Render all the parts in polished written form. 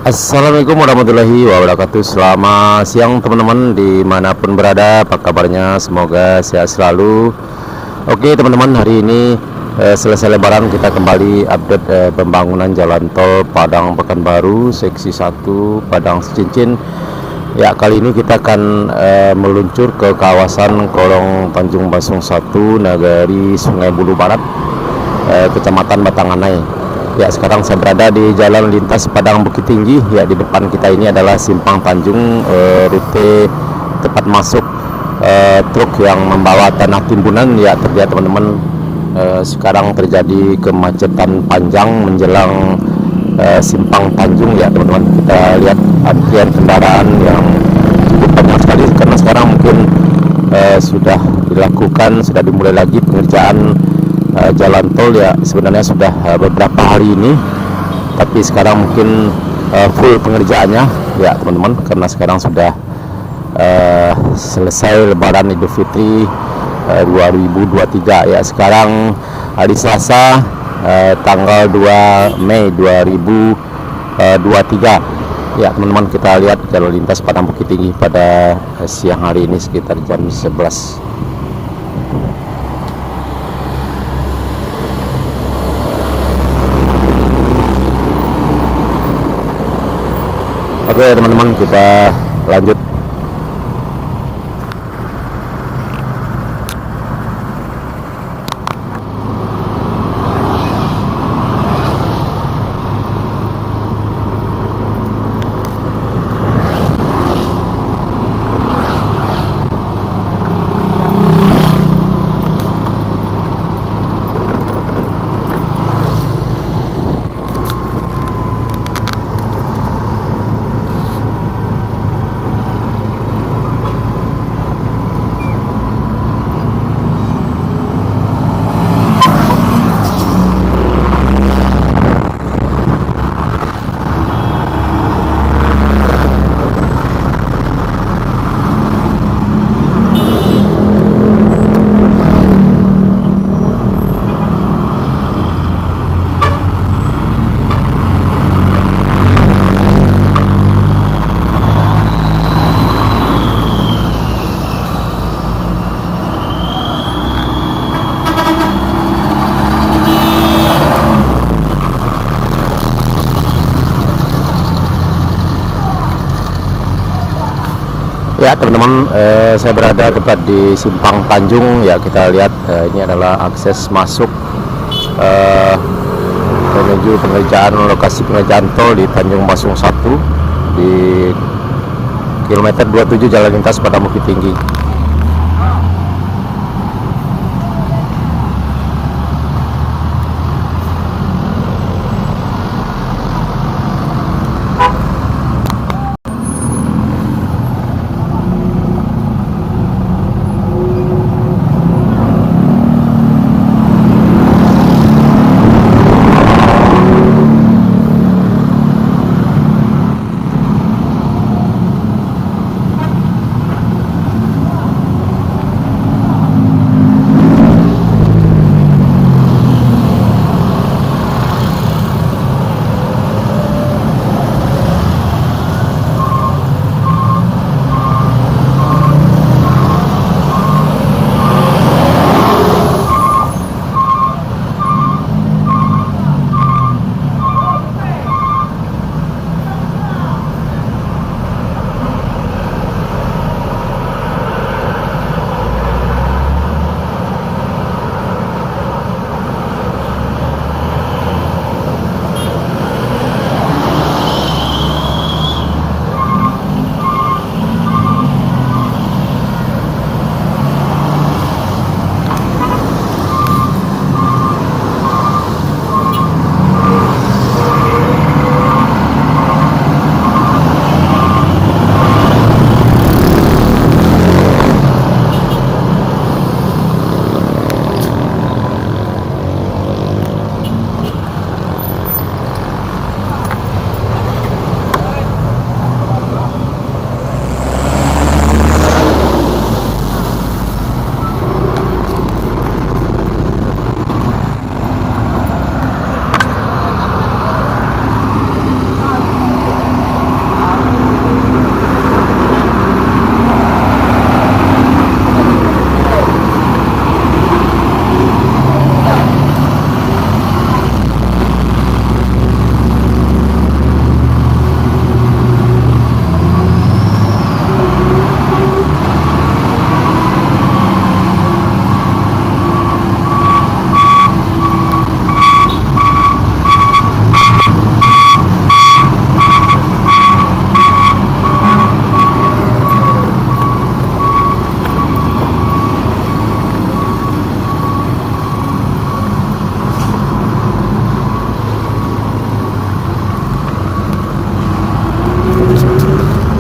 Assalamualaikum warahmatullahi wabarakatuh. Selamat siang teman-teman dimanapun berada. Apa kabarnya? Semoga sehat selalu. Oke teman-teman, hari ini selesai lebaran kita kembali update pembangunan jalan tol Padang Pekanbaru seksi 1 Padang Cincin. Ya, kali ini kita akan meluncur ke kawasan Kolong Tanjung Basung 1 Nagari Sungai Bulu Barat, Kecamatan Batanganai. Ya, sekarang saya berada di jalan lintas Padang Bukit Tinggi. Ya, di depan kita ini adalah Simpang Tanjung, rute tempat masuk truk yang membawa tanah timbunan. Ya, terlihat teman-teman, sekarang terjadi kemacetan panjang menjelang Simpang Tanjung. Ya teman-teman, kita lihat antrian kendaraan yang cukup banyak sekali karena sekarang mungkin sudah dilakukan, sudah dimulai lagi pengerjaan jalan tol. Ya sebenarnya sudah beberapa hari ini, tapi sekarang mungkin full pengerjaannya ya teman-teman, karena sekarang sudah selesai Lebaran Idul Fitri 2023. Ya sekarang hari Selasa tanggal 2 Mei 2023. Ya teman-teman, kita lihat jalan lintas Padang Bukit Tinggi pada siang hari ini sekitar jam 11. Oke teman-teman, kita lanjut. Ya teman-teman, saya berada tepat di Simpang Tanjung. Ya kita lihat ini adalah akses masuk menuju pengerjaan lokasi pengerjaan tol di Tanjung Basung 1 di kilometer 27 jalan lintas Padang Bukit Tinggi.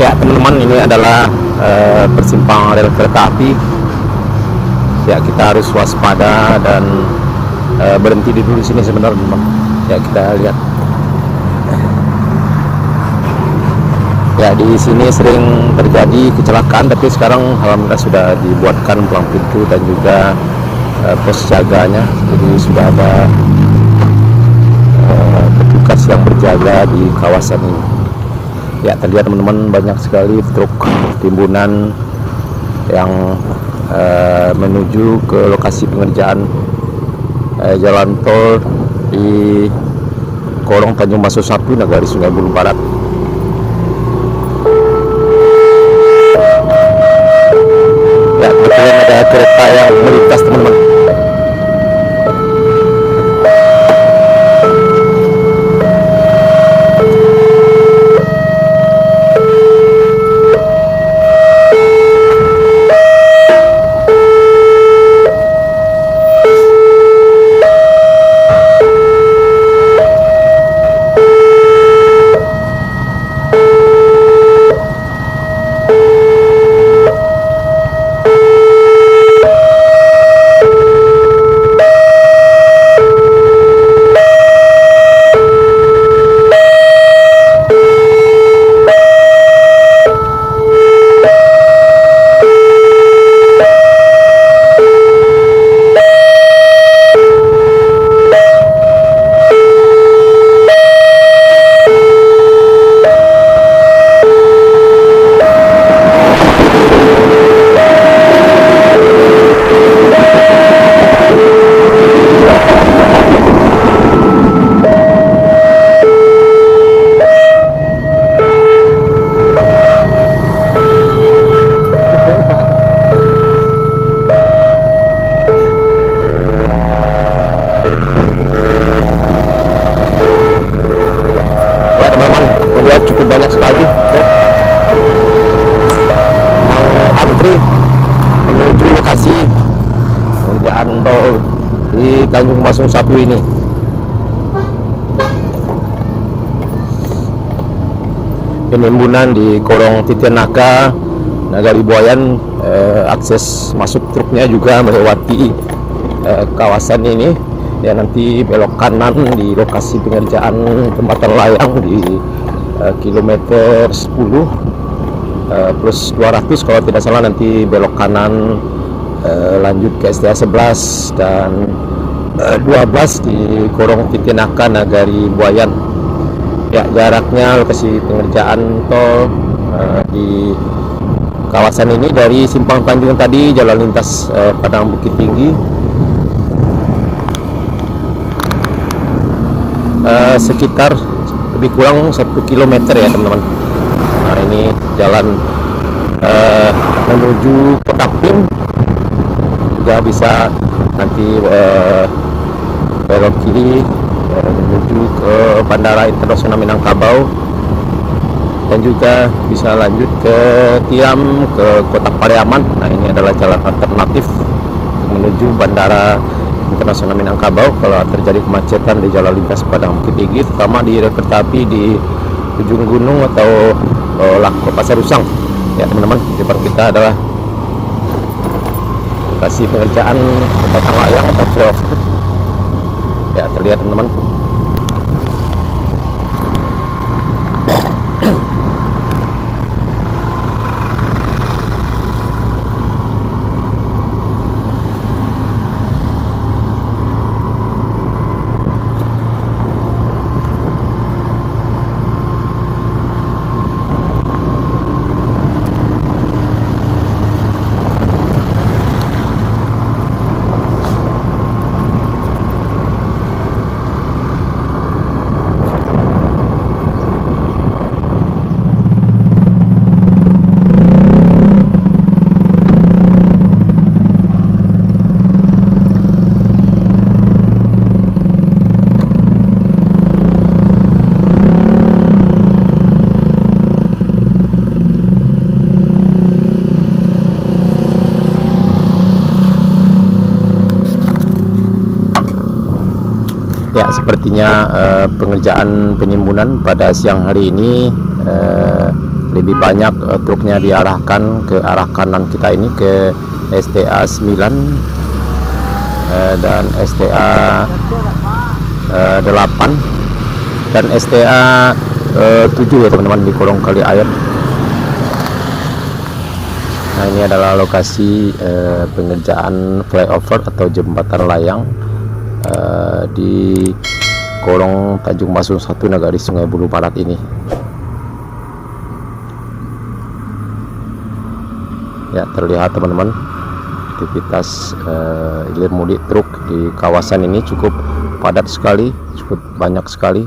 Ya teman-teman, ini adalah persimpangan rel kereta api. Ya, kita harus waspada dan berhenti dulu di sini sebenarnya teman. Ya, kita lihat. Ya, di sini sering terjadi kecelakaan, tapi sekarang alhamdulillah sudah dibuatkan palang pintu dan juga pos jaganya. Jadi sudah ada petugas yang berjaga di kawasan ini. Ya, terlihat teman-teman, banyak sekali truk timbunan yang menuju ke lokasi pengerjaan jalan tol di Korong Tanjung Baso 1 Nagari Sungai Bulung Barat. Ya, kebetulan ada kereta yang melintas teman-teman. Cukup banyak sekali antri menuju lokasi pengerjaan tol di Tanjung Baso 1 ini. Penimbunan di Korong Titianaga Nagari Buayan, akses masuk truknya juga melewati kawasan ini. Ya, nanti belok kanan di lokasi pengerjaan jembatan layang di kilometer 10 plus 200 kalau tidak salah, nanti belok kanan lanjut ke STA 11 dan 12 di Korong Titianaga Nagari Buayan. Ya, jaraknya lokasi pengerjaan tol di kawasan ini dari Simpang Tanjung tadi, jalan lintas Padang Bukit Tinggi, sekitar lebih kurang 1 kilometer ya teman-teman. Nah, ini jalan menuju Kota Pim, juga bisa nanti belok kiri menuju ke Bandara Internasional Minangkabau, dan juga bisa lanjut ke Tiam, ke Kota Pariaman. Nah, ini adalah jalan alternatif menuju Bandara Internasional Minangkabau kalau terjadi kemacetan di jalan lintas Padang Bukit Tinggi, terutama di rel kereta api di ujung gunung atau Lako Pasar Usang. Ya teman-teman, di depan kita adalah lokasi pengerjaan jembatan layang atau flyover. Ya, terlihat teman-teman. Ya, sepertinya pengerjaan penimbunan pada siang hari ini lebih banyak truknya diarahkan ke arah kanan kita ini, ke STA 9 dan STA 8 dan STA 7 ya teman-teman, di kolong kali air. Nah, ini adalah lokasi pengerjaan flyover atau jembatan layang di kolong Tanjung Masung 1 Nagari Sungai Bulu Barat ini. Ya, terlihat teman-teman, aktivitas hilir mudik truk di kawasan ini cukup padat sekali, cukup banyak sekali.